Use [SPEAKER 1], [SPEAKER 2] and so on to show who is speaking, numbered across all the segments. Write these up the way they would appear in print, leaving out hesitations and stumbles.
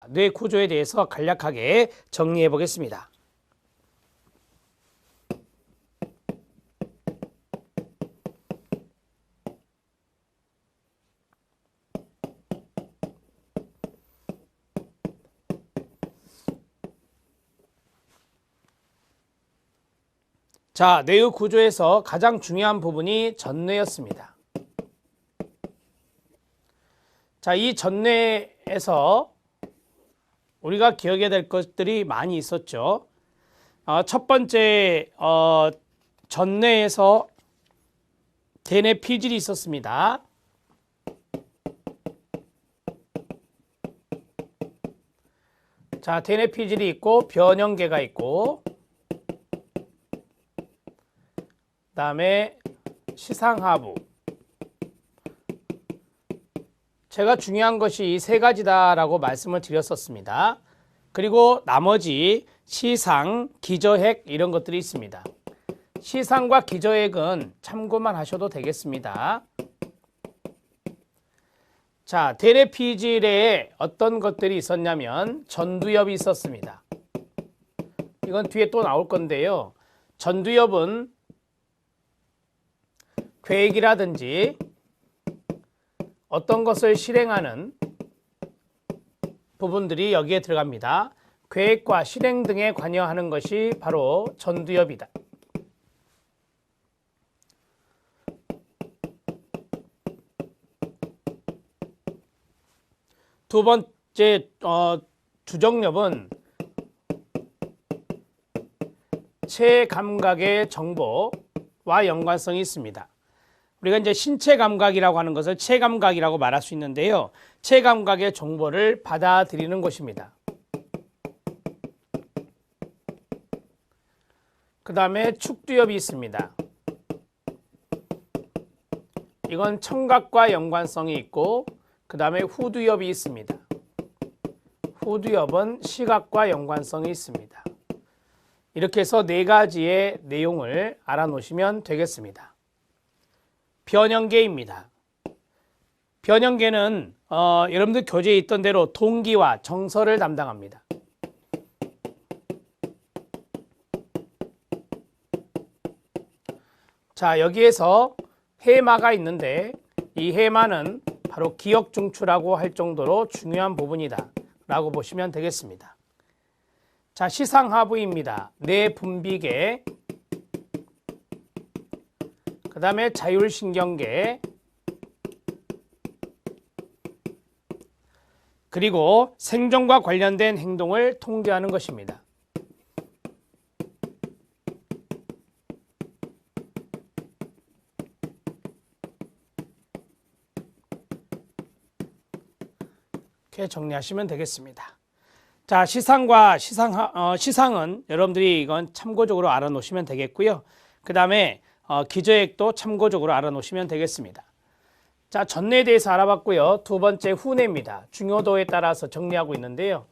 [SPEAKER 1] 뇌 구조에 대해서 간략하게 정리해 보겠습니다. 자, 뇌의 구조에서 가장 중요한 부분이 전뇌였습니다. 자, 이 전뇌에서 우리가 기억해야 될 것들이 많이 있었죠. 첫 번째, 전뇌에서 대뇌 피질이 있었습니다. 자, 대뇌 피질이 있고 변형계가 있고, 그 다음에 시상하부. 제가 중요한 것이 이 세 가지다라고 말씀을 드렸었습니다. 그리고 나머지 시상, 기저핵 이런 것들이 있습니다. 시상과 기저핵은 참고만 하셔도 되겠습니다. 자, 대뇌 피질에 어떤 것들이 있었냐면 전두엽이 있었습니다. 이건 뒤에 또 나올 건데요. 전두엽은 계획이라든지 어떤 것을 실행하는 부분들이 여기에 들어갑니다. 계획과 실행 등에 관여하는 것이 바로 전두엽이다. 두 번째 주정엽은 체감각의 정보와 연관성이 있습니다. 우리가 이제 신체 감각이라고 하는 것을 체감각이라고 말할 수 있는데요. 체감각의 정보를 받아들이는 것입니다. 그 다음에 축두엽이 있습니다. 이건 청각과 연관성이 있고, 그 다음에 후두엽이 있습니다. 후두엽은 시각과 연관성이 있습니다. 이렇게 해서 네 가지의 내용을 알아놓으시면 되겠습니다. 변형계입니다. 변형계는 여러분들 교재에 있던 대로 동기와 정서를 담당합니다. 자, 여기에서 해마가 있는데 이 해마는 바로 기억 중추라고 할 정도로 중요한 부분이다 라고 보시면 되겠습니다. 자, 시상하부입니다. 뇌분비계, 그 다음에 자율신경계, 그리고 생존과 관련된 행동을 통제하는 것입니다. 이렇게 정리하시면 되겠습니다. 자, 시상과 시상은 여러분들이 이건 참고적으로 알아놓으시면 되겠고요. 그 다음에 기저핵도 참고적으로 알아놓으시면 되겠습니다. 자, 전뇌에 대해서 알아봤고요. 두 번째 후뇌입니다. 중요도에 따라서 정리하고 있는데요.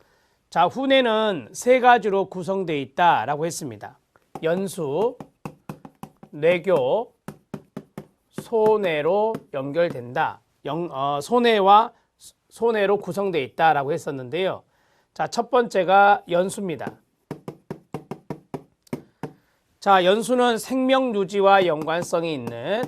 [SPEAKER 1] 자, 후뇌는 세 가지로 구성되어 있다라고 했습니다. 연수, 뇌교, 소뇌로 연결된다. 소뇌와 소뇌로 구성되어 있다라고 했었는데요. 자, 첫 번째가 연수입니다. 자, 연수는 생명 유지와 연관성이 있는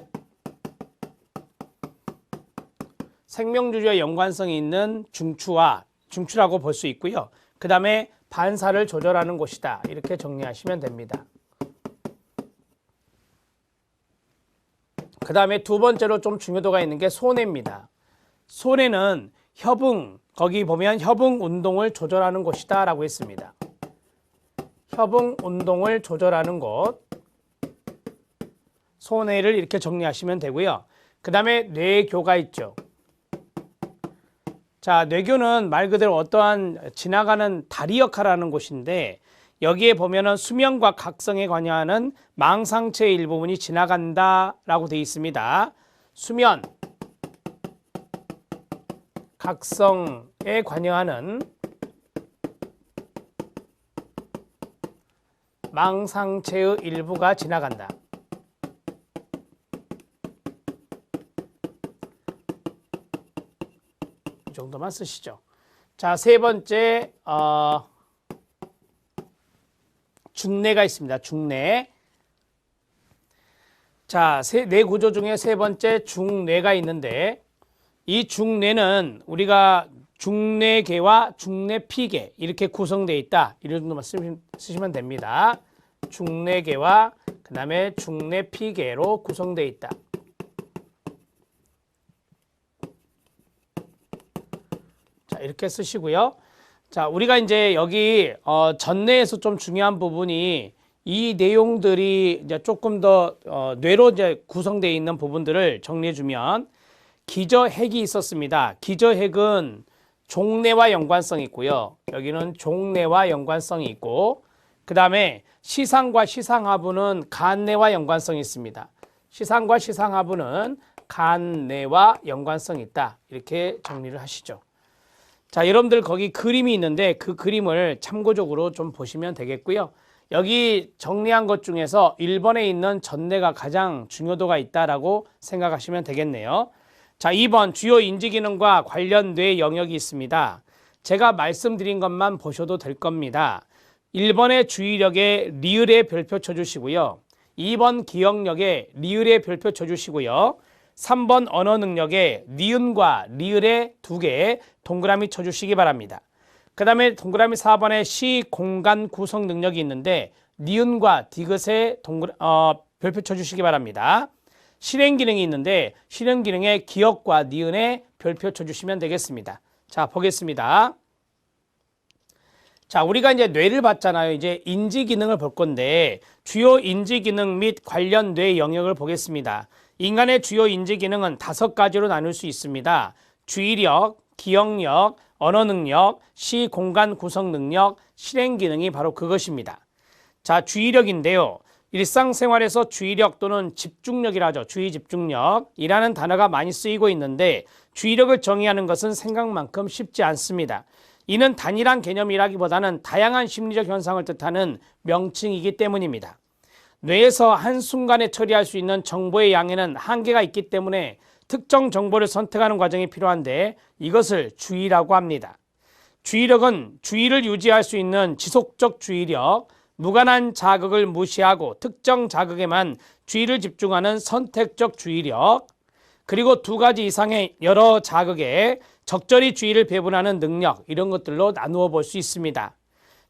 [SPEAKER 1] 중추라고 볼 수 있고요. 그 다음에 반사를 조절하는 곳이다. 이렇게 정리하시면 됩니다. 그 다음에 두 번째로 좀 중요도가 있는 게 소뇌입니다. 소뇌는 협응, 거기 보면 협응 운동을 조절하는 곳이다 라고 했습니다. 협응 운동을 조절하는 곳, 소뇌를 이렇게 정리하시면 되고요. 그 다음에 뇌교가 있죠. 자, 뇌교는 말 그대로 어떠한 지나가는 다리 역할을 하는 곳인데, 여기에 보면은 수면과 각성에 관여하는 망상체의 일부분이 지나간다 라고 되어 있습니다. 수면, 각성에 관여하는 망상체의 일부가 지나간다. 이 정도만 쓰시죠. 자, 세 번째 중뇌가 있습니다. 중뇌. 자, 뇌 구조 중에 세 번째 중뇌가 있는데 이 중뇌는 우리가 중뇌계와 중뇌피계 이렇게 구성되어 있다. 이런 정도만 쓰시면 됩니다. 중뇌계와 그 다음에 중뇌피계로 구성되어 있다. 자, 이렇게 쓰시고요. 자, 우리가 이제 여기 전뇌에서 좀 중요한 부분이 이 내용들이 이제 조금 더 뇌로 이제 구성되어 있는 부분들을 정리해 주면 기저핵이 있었습니다. 기저핵은 종뇌와 연관성이 있고요. 여기는 종뇌와 연관성이 있고 그 다음에 시상과 시상하부는 간뇌와 연관성이 있습니다. 시상과 시상하부는 간뇌와 연관성이 있다. 이렇게 정리를 하시죠. 자, 여러분들 거기 그림이 있는데 그 그림을 참고적으로 좀 보시면 되겠고요. 여기 정리한 것 중에서 1번에 있는 전뇌가 가장 중요도가 있다라고 생각하시면 되겠네요. 자, 2번 주요 인지기능과 관련 뇌 영역이 있습니다. 제가 말씀드린 것만 보셔도 될 겁니다. 1번의 주의력에 리을의 별표 쳐주시고요. 2번 기억력에 리을의 별표 쳐주시고요. 3번 언어 능력에 니은과 리을의 2개 동그라미 쳐주시기 바랍니다. 그 다음에 동그라미 4번에 시 공간 구성 능력이 있는데 니은과 디귿에 별표 쳐주시기 바랍니다. 실행 기능이 있는데 실행 기능에 기억과 니은에 별표 쳐주시면 되겠습니다. 자, 보겠습니다. 자, 우리가 이제 뇌를 봤잖아요. 이제 인지 기능을 볼 건데 주요 인지 기능 및 관련 뇌 영역을 보겠습니다. 인간의 주요 인지 기능은 5가지로 나눌 수 있습니다. 주의력, 기억력, 언어 능력, 시 공간 구성 능력, 실행 기능이 바로 그것입니다. 자, 주의력인데요. 일상생활에서 주의력 또는 집중력이라 하죠. 주의 집중력이라는 단어가 많이 쓰이고 있는데 주의력을 정의하는 것은 생각만큼 쉽지 않습니다. 이는 단일한 개념이라기보다는 다양한 심리적 현상을 뜻하는 명칭이기 때문입니다. 뇌에서 한순간에 처리할 수 있는 정보의 양에는 한계가 있기 때문에 특정 정보를 선택하는 과정이 필요한데 이것을 주의라고 합니다. 주의력은 주의를 유지할 수 있는 지속적 주의력, 무관한 자극을 무시하고 특정 자극에만 주의를 집중하는 선택적 주의력, 그리고 2가지 이상의 여러 자극에 적절히 주의를 배분하는 능력, 이런 것들로 나누어 볼 수 있습니다.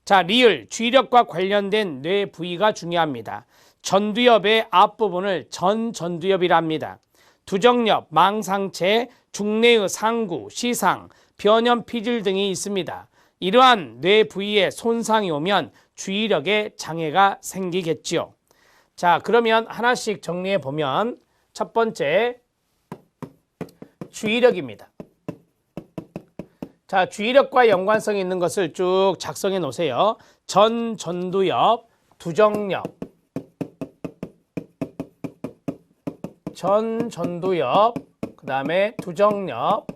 [SPEAKER 1] 자, 리을, 주의력과 관련된 뇌 부위가 중요합니다. 전두엽의 앞부분을 전두엽이라 합니다. 두정엽, 망상체, 중뇌의 상구, 시상, 변형 피질 등이 있습니다. 이러한 뇌 부위에 손상이 오면 주의력에 장애가 생기겠지요. 자, 그러면 하나씩 정리해 보면 첫 번째 주의력입니다. 자, 주의력과 연관성이 있는 것을 쭉 작성해 놓으세요. 전두엽, 두정엽, 전두엽, 그 다음에 두정엽,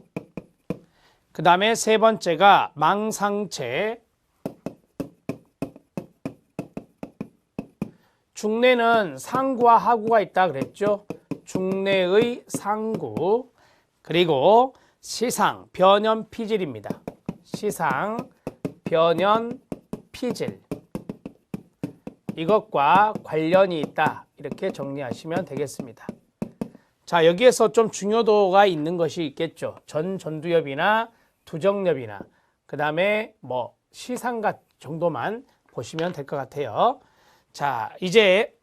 [SPEAKER 1] 그 다음에 세 번째가 망상체, 중뇌는 상구와 하구가 있다 그랬죠. 중뇌의 상구, 그리고 시상, 변형 피질입니다. 시상, 변형 피질, 이것과 관련이 있다, 이렇게 정리하시면 되겠습니다. 자, 여기에서 좀 중요도가 있는 것이 있겠죠. 전두엽이나 두정엽이나 그 다음에 뭐 시상각 정도만 보시면 될 것 같아요. 자, 이제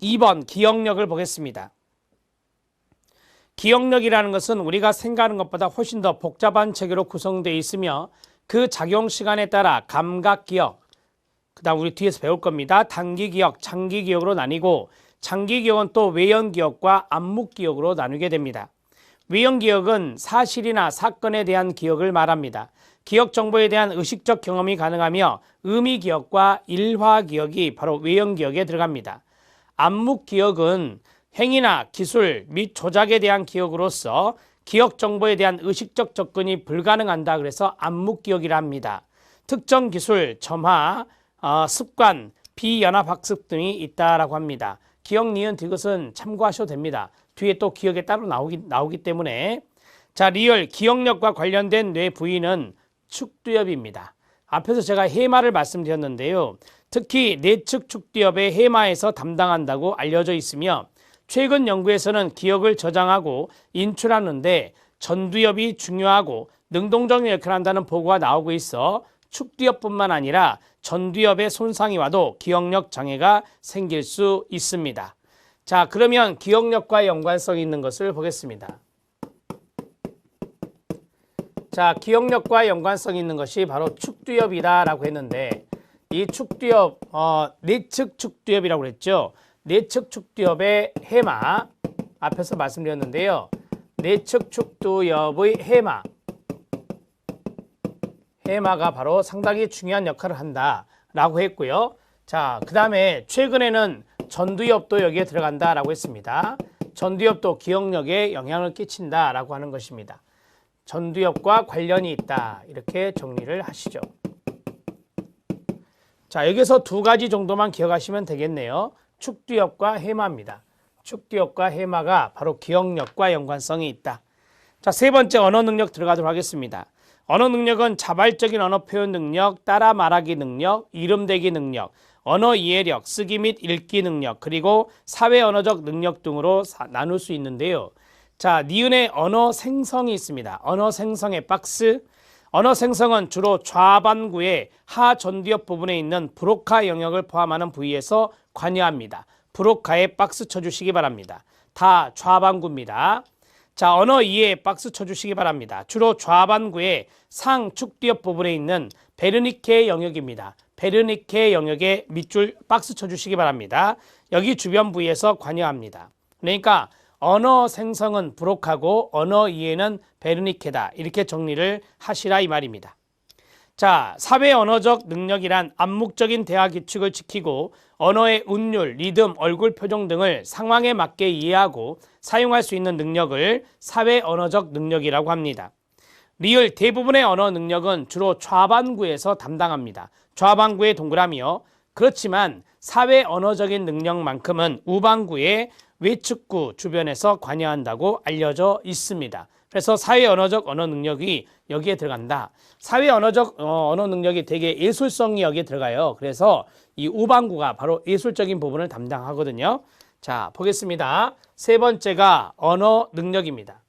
[SPEAKER 1] 2번 기억력을 보겠습니다. 기억력이라는 것은 우리가 생각하는 것보다 훨씬 더 복잡한 체계로 구성되어 있으며 그 작용 시간에 따라 감각 기억, 그 다음 우리 뒤에서 배울 겁니다. 단기 기억, 장기 기억으로 나뉘고 장기 기억은 또 외형 기억과 암묵 기억으로 나누게 됩니다. 외형 기억은 사실이나 사건에 대한 기억을 말합니다. 기억 정보에 대한 의식적 경험이 가능하며 의미 기억과 일화 기억이 바로 외형 기억에 들어갑니다. 암묵 기억은 행위나 기술 및 조작에 대한 기억으로서 기억 정보에 대한 의식적 접근이 불가능한다. 그래서 암묵 기억이라 합니다. 특정 기술, 점화, 습관, 비연합학습 등이 있다라고 합니다. 기억, 니은, 디귿은 참고하셔도 됩니다. 뒤에 또 기억에 따로 나오기 때문에. 자, 리얼, 기억력과 관련된 뇌 부위는 축두엽입니다. 앞에서 제가 해마를 말씀드렸는데요. 특히 내측 축두엽의 해마에서 담당한다고 알려져 있으며 최근 연구에서는 기억을 저장하고 인출하는데 전두엽이 중요하고 능동적인 역할을 한다는 보고가 나오고 있어 축두엽뿐만 아니라 전두엽의 손상이 와도 기억력 장애가 생길 수 있습니다. 자, 그러면 기억력과 연관성이 있는 것을 보겠습니다. 자, 기억력과 연관성이 있는 것이 바로 축두엽이다라고 했는데 이 축두엽, 내측 축두엽이라고 그랬죠. 내측 축두엽의 해마, 앞에서 말씀드렸는데요. 내측 축두엽의 해마가 바로 상당히 중요한 역할을 한다라고 했고요. 자, 그 다음에 최근에는 전두엽도 여기에 들어간다라고 했습니다. 전두엽도 기억력에 영향을 끼친다라고 하는 것입니다. 전두엽과 관련이 있다, 이렇게 정리를 하시죠. 자, 여기서 두 가지 정도만 기억하시면 되겠네요. 축두엽과 해마입니다. 축두엽과 해마가 바로 기억력과 연관성이 있다. 자, 세 번째 언어 능력 들어가도록 하겠습니다. 언어 능력은 자발적인 언어 표현 능력, 따라 말하기 능력, 이름 대기 능력, 언어 이해력, 쓰기 및 읽기 능력, 그리고 사회 언어적 능력 등으로 나눌 수 있는데요. 자, 니은의 언어 생성이 있습니다. 언어 생성의 박스. 언어 생성은 주로 좌반구의 하전두엽 부분에 있는 브로카 영역을 포함하는 부위에서 관여합니다. 브로카에 박스 쳐주시기 바랍니다. 다 좌반구입니다. 자, 언어 이해에 박스 쳐주시기 바랍니다. 주로 좌반구의 상축두엽 부분에 있는 베르니케 영역입니다. 베르니케 영역에 밑줄 박스 쳐주시기 바랍니다. 여기 주변 부위에서 관여합니다. 그러니까 언어 생성은 브로카고 언어 이해는 베르니케다, 이렇게 정리를 하시라 이 말입니다. 자, 사회 언어적 능력이란 암묵적인 대화 규칙을 지키고 언어의 운율, 리듬, 얼굴 표정 등을 상황에 맞게 이해하고 사용할 수 있는 능력을 사회 언어적 능력이라고 합니다. 리을 대부분의 언어 능력은 주로 좌반구에서 담당합니다. 좌반구의 동그라미요. 그렇지만 사회 언어적인 능력만큼은 우반구의 외측구 주변에서 관여한다고 알려져 있습니다. 그래서 사회 언어적 언어 능력이 여기에 들어간다. 사회 언어적 언어 능력이 되게 예술성이 여기에 들어가요. 그래서 이 우반구가 바로 예술적인 부분을 담당하거든요. 자, 보겠습니다. 세 번째가 언어 능력입니다.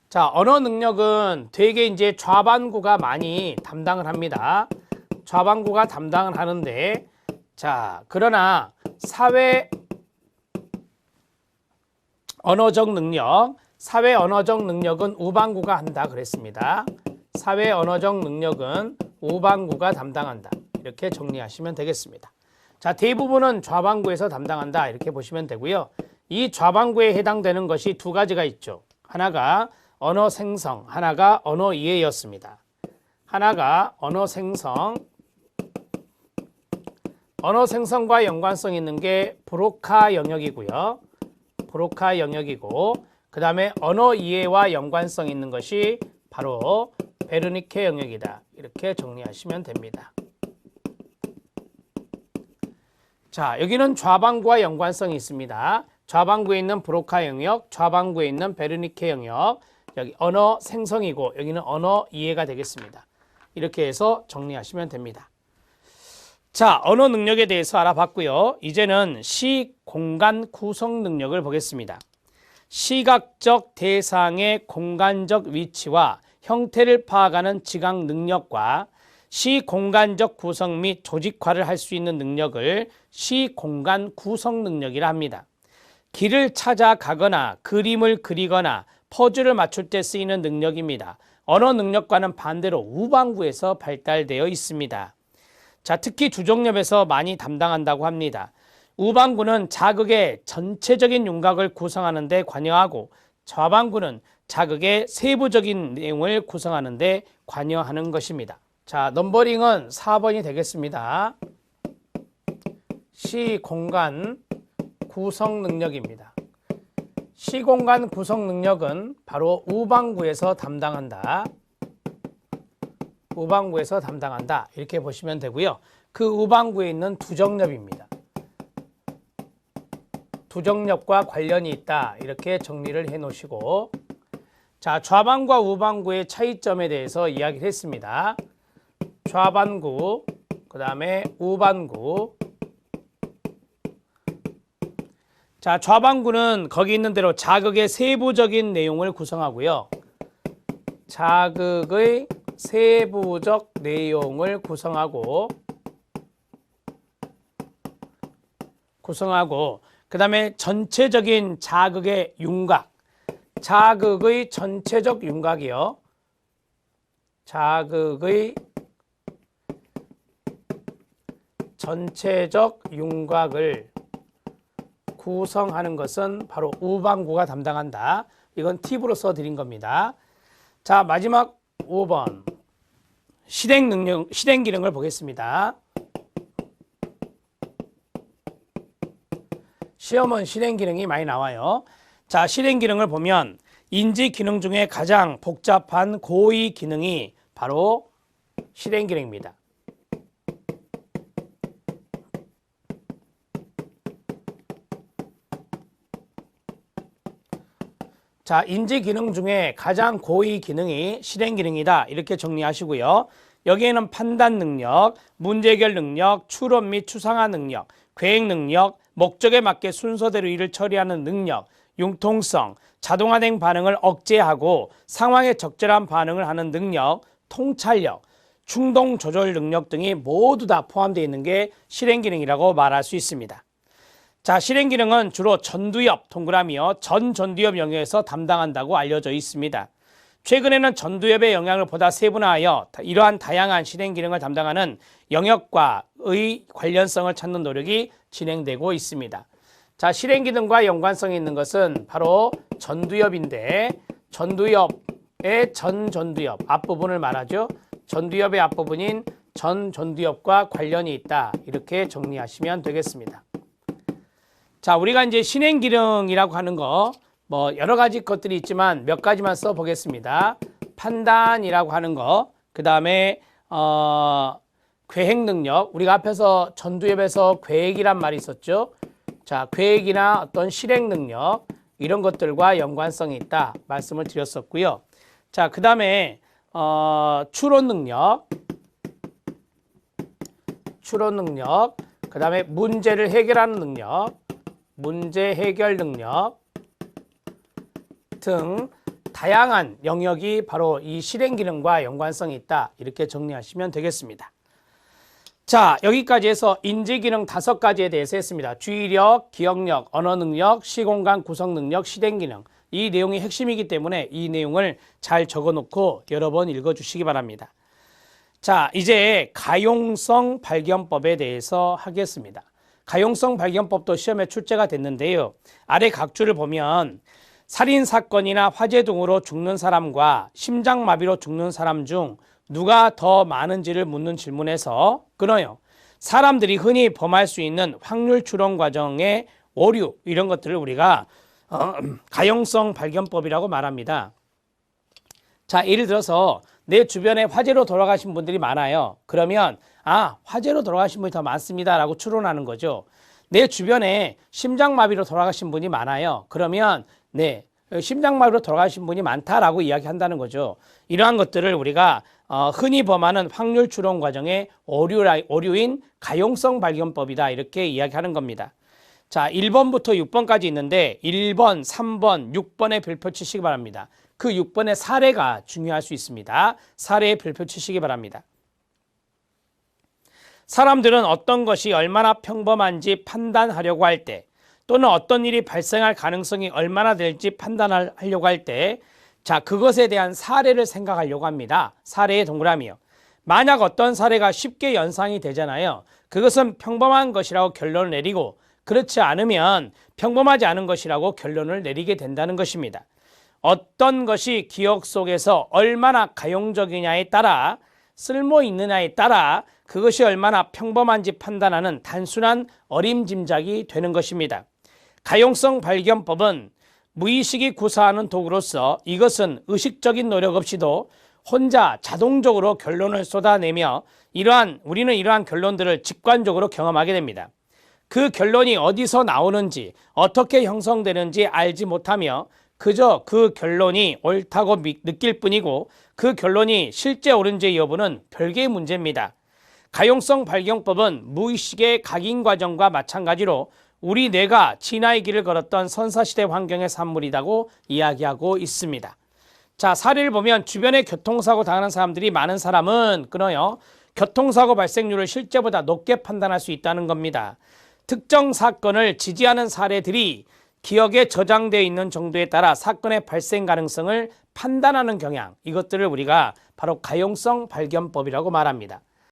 [SPEAKER 1] 자, 언어 능력은 되게 이제 좌반구가 많이 담당을 합니다. 좌반구가 담당을 하는데, 자, 그러나 사회 언어적 능력, 사회 언어적 능력은 우반구가 한다 그랬습니다. 사회 언어적 능력은 우반구가 담당한다, 이렇게 정리하시면 되겠습니다. 자, 대부분은 좌반구에서 담당한다, 이렇게 보시면 되고요. 이 좌반구에 해당되는 것이 두 가지가 있죠. 하나가 언어 생성, 하나가 언어 이해였습니다. 하나가 언어 생성, 언어 생성과 연관성 있는 게 브로카 영역이고요. 브로카 영역이고, 그 다음에 언어 이해와 연관성 있는 것이 바로 베르니케 영역이다, 이렇게 정리하시면 됩니다. 자, 여기는 좌반구와 연관성이 있습니다. 좌반구에 있는 브로카 영역, 좌반구에 있는 베르니케 영역, 여기 언어 생성이고 여기는 언어 이해가 되겠습니다. 이렇게 해서 정리하시면 됩니다. 자, 언어 능력에 대해서 알아봤고요. 이제는 시 공간 구성 능력을 보겠습니다. 시각적 대상의 공간적 위치와 형태를 파악하는 지각 능력과 시 공간적 구성 및 조직화를 할 수 있는 능력을 시 공간 구성 능력이라 합니다. 길을 찾아가거나 그림을 그리거나 퍼즐을 맞출 때 쓰이는 능력입니다. 언어 능력과는 반대로 우반구에서 발달되어 있습니다. 자, 특히 주종엽에서 많이 담당한다고 합니다. 우반구는 자극의 전체적인 윤곽을 구성하는 데 관여하고 좌반구는 자극의 세부적인 내용을 구성하는 데 관여하는 것입니다. 자, 넘버링은 4번이 되겠습니다. 시공간 구성 능력입니다. 시공간 구성 능력은 바로 우반구에서 담당한다. 우반구에서 담당한다, 이렇게 보시면 되고요. 그 우반구에 있는 두정엽입니다. 두정엽과 관련이 있다, 이렇게 정리를 해 놓으시고, 자, 좌반구와 우반구의 차이점에 대해서 이야기를 했습니다. 좌반구, 그 다음에 우반구. 자, 좌반구는 거기 있는 대로 자극의 세부적인 내용을 구성하고요. 자극의 세부적 내용을 구성하고 그 다음에 전체적인 자극의 윤곽, 자극의 전체적 윤곽이요. 자극의 전체적 윤곽을 구성하는 것은 바로 우반구가 담당한다. 이건 팁으로 써드린 겁니다. 자, 마지막 5번 실행 기능을 보겠습니다. 시험은 실행 기능이 많이 나와요. 자, 실행 기능을 보면 인지 기능 중에 가장 복잡한 고의 기능이 바로 실행 기능입니다. 자, 인지 기능 중에 가장 고의 기능이 실행 기능이다. 이렇게 정리하시고요. 여기에는 판단 능력, 문제 해결 능력, 추론 및 추상화 능력, 계획 능력, 목적에 맞게 순서대로 일을 처리하는 능력, 융통성, 자동화된 반응을 억제하고 상황에 적절한 반응을 하는 능력, 통찰력, 충동 조절 능력 등이 모두 다 포함되어 있는 게 실행 기능이라고 말할 수 있습니다. 자, 실행 기능은 주로 전두엽 동그라미요. 전두엽 영역에서 담당한다고 알려져 있습니다. 최근에는 전두엽의 영향을 보다 세분화하여 이러한 다양한 실행 기능을 담당하는 영역과의 관련성을 찾는 노력이 진행되고 있습니다. 자, 실행 기능과 연관성이 있는 것은 바로 전두엽인데 전두엽의 전두엽 앞부분을 말하죠. 전두엽의 앞부분인 전두엽과 관련이 있다. 이렇게 정리하시면 되겠습니다. 자, 우리가 이제 실행 기능이라고 하는 거 여러 가지 것들이 있지만 몇 가지만 써 보겠습니다. 판단이라고 하는 거, 그 다음에 계획 능력. 우리가 앞에서 전두엽에서 계획이란 말이 있었죠. 자, 계획이나 어떤 실행 능력 이런 것들과 연관성이 있다 말씀을 드렸었고요. 자, 그 다음에 추론 능력, 그 다음에 문제를 해결하는 능력, 문제 해결 능력 등 다양한 영역이 바로 이 실행 기능과 연관성이 있다. 이렇게 정리하시면 되겠습니다. 자, 여기까지 해서 인지 기능 5가지에 대해서 했습니다. 주의력, 기억력, 언어 능력, 시공간 구성 능력, 실행 기능. 이 내용이 핵심이기 때문에 이 내용을 잘 적어 놓고 여러 번 읽어 주시기 바랍니다. 자, 이제 가용성 발견법에 대해서 하겠습니다. 가용성 발견법도 시험에 출제가 됐는데요. 아래 각주를 보면 살인사건이나 화재 등으로 죽는 사람과 심장마비로 죽는 사람 중 누가 더 많은지를 묻는 질문에서 끊어요. 사람들이 흔히 범할 수 있는 확률 추론 과정의 오류 이런 것들을 우리가 가용성 발견법이라고 말합니다. 자, 예를 들어서 내 주변에 화재로 돌아가신 분들이 많아요. 그러면 화재로 돌아가신 분이 더 많습니다 라고 추론하는 거죠. 내 주변에 심장마비로 돌아가신 분이 많아요. 그러면 심장마비로 돌아가신 분이 많다라고 이야기한다는 거죠. 이러한 것들을 우리가 흔히 범하는 확률 추론 과정의 오류인 가용성 발견법이다 이렇게 이야기하는 겁니다. 자, 1번부터 6번까지 있는데 1번, 3번, 6번에 별표 치시기 바랍니다. 그 6번의 사례가 중요할 수 있습니다. 사례에 별표 치시기 바랍니다. 사람들은 어떤 것이 얼마나 평범한지 판단하려고 할 때 또는 어떤 일이 발생할 가능성이 얼마나 될지 판단하려고 할 때 자, 그것에 대한 사례를 생각하려고 합니다. 사례의 동그라미요. 만약 어떤 사례가 쉽게 연상이 되잖아요. 그것은 평범한 것이라고 결론을 내리고 그렇지 않으면 평범하지 않은 것이라고 결론을 내리게 된다는 것입니다. 어떤 것이 기억 속에서 얼마나 가용적이냐에 따라 쓸모 있느냐에 따라 그것이 얼마나 평범한지 판단하는 단순한 어림짐작이 되는 것입니다. 가용성 발견법은 무의식이 구사하는 도구로서 이것은 의식적인 노력 없이도 혼자 자동적으로 결론을 쏟아내며 우리는 이러한 결론들을 직관적으로 경험하게 됩니다. 그 결론이 어디서 나오는지 어떻게 형성되는지 알지 못하며 그저 그 결론이 옳다고 느낄 뿐이고 그 결론이 실제 옳은지 여부는 별개의 문제입니다. 가용성 발견법은 무의식의 각인 과정과 마찬가지로 우리 뇌가 진화의 길을 걸었던 선사시대 환경의 산물이라고 이야기하고 있습니다. 자, 사례를 보면 주변에 교통사고 당하는 사람들이 많은 사람은 끊어요. 교통사고 발생률을 실제보다 높게 판단할 수 있다는 겁니다. 특정 사건을 지지하는 사례들이 기억에 저장되어 있는 정도에 따라 사건의 발생 가능성을 판단하는 경향, 이것들을 우리가 바로 가용성 발견법이라고 말합니다.